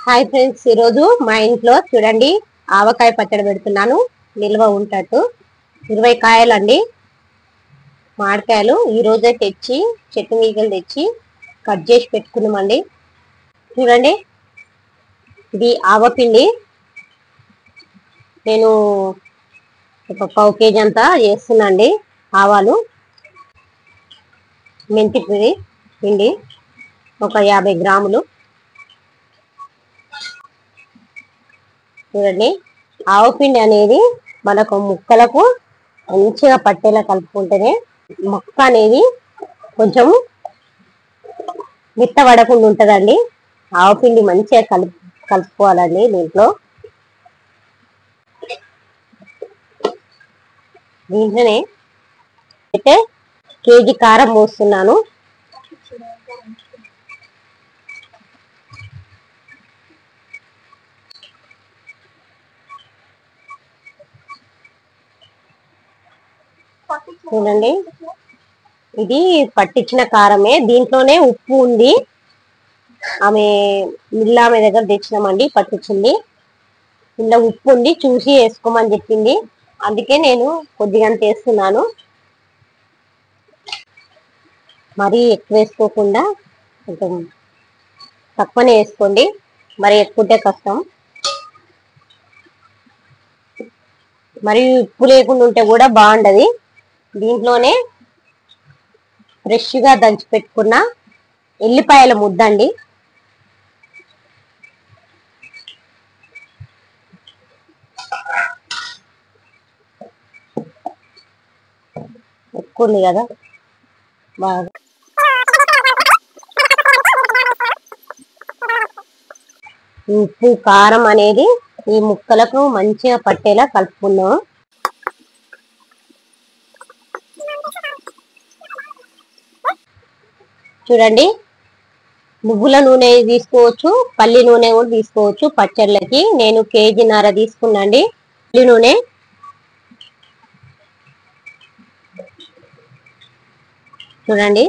Hi friends, ఈరోజు మా ఇంట్లో చూడండి ఆవకాయ పచ్చడి పెడుతున్నాను. నిల్వ ఉంటట్టు 20 కాయలండి మామిడికాయలు ఈ రోజే తెచ్చి చెట్టు మీగలు తెచ్చి కట్ చేసి పెట్టుకున్నామండి. చూడండి, ఇది ఆవపిండి. నేను ఒక 1/4 కేజీ అంతా చేస్తున్నాండి. ఆవాలు, మెంతి పిండి ఒక 50 గ్రాములు. చూడండి, ఆవపిండి అనేది మనకు ముక్కలకు మంచిగా పట్టేలా కలుపుకుంటేనే ముక్క అనేది కొంచెం మెత్తబడకుండా ఉంటుందండి. ఆవపిండి మంచిగా కలుపుకోవాలండి. దీంట్లోనే అయితే కేజీ కారం పోస్తున్నాను. చూడండి, ఇది పట్టించిన కారమే. దీంట్లోనే ఉప్పు ఉంది. ఆమె మిల్లామె దగ్గర తెచ్చినామండి, పట్టించింది. ఇందులో ఉప్పు ఉంది, చూసి వేసుకోమని చెప్పింది. అందుకే నేను కొద్దిగా వేస్తున్నాను. మరీ ఎక్కువ వేసుకోకుండా కొంచెం తక్కువనే వేసుకోండి. మరి ఎక్కువే కష్టం. మరి ఉప్పు లేకుండా ఉంటే కూడా బాగుండదు. దీంట్లోనే ఫ్రెష్ గా దంచి పెట్టుకున్న ఎల్లిపాయల ముద్దండి. ఎక్కువ ఉంది కదా, బాగా ఉప్పు కారం అనేది ఈ ముక్కలకు మంచిగా పట్టేలా కలుపుకున్నాం. చూడండి, నువ్వుల నూనె తీసుకోవచ్చు, పల్లి నూనె కూడా తీసుకోవచ్చు. పచ్చళ్ళకి నేను కేజీన్నర తీసుకున్నాండి పల్లి నూనె. చూడండి,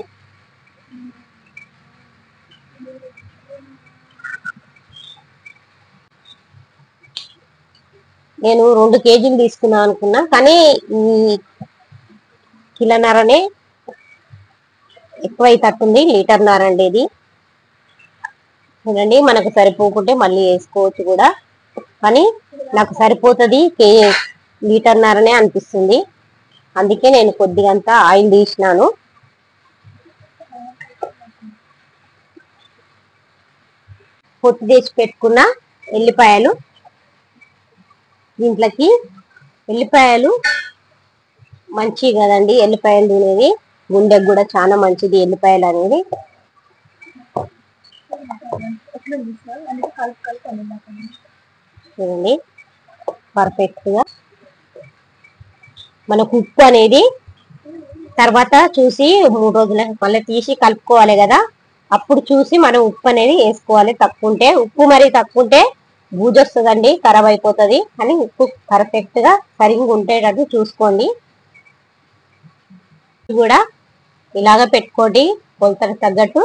నేను 2 కేజీలు తీసుకున్నాను అనుకున్నా, కానీ ఈ కిలోన్నరనే ఎక్కువ అవుతుంది. లీటర్న్నర అండి ఇది. చూడండి, మనకు సరిపోకుంటే మళ్ళీ వేసుకోవచ్చు కూడా, కానీ నాకు సరిపోతుంది. లీటర్న్నరనే అనిపిస్తుంది. అందుకే నేను కొద్దిగంతా ఆయిల్ తీసినాను. పొట్టు తీసి పెట్టుకున్న ఎల్లిపాయలు. దీంట్లోకి ఎల్లిపాయలు మంచివి కదండి. ఎల్లిపాయలు తినేది గుండెకు కూడా చాలా మంచిది ఎల్లిపాయలు అనేది. చూడండి, పర్ఫెక్ట్ గా మనకు ఉప్పు అనేది తర్వాత చూసి 3 రోజుల మళ్ళీ తీసి కలుపుకోవాలి కదా. అప్పుడు చూసి మనం ఉప్పు అనేది వేసుకోవాలి. తక్కువ ఉంటే ఉప్పు, మరి తక్కువ ఉంటే బూజొస్తుందండి, ఖరాబ్ అయిపోతుంది. అని ఉప్పు పర్ఫెక్ట్ గా సరిగ్గా ఉండేటట్టు చూసుకోండి. కూడా ఇలాగ పెట్టుకోండి, కొలతకు తగ్గట్టు.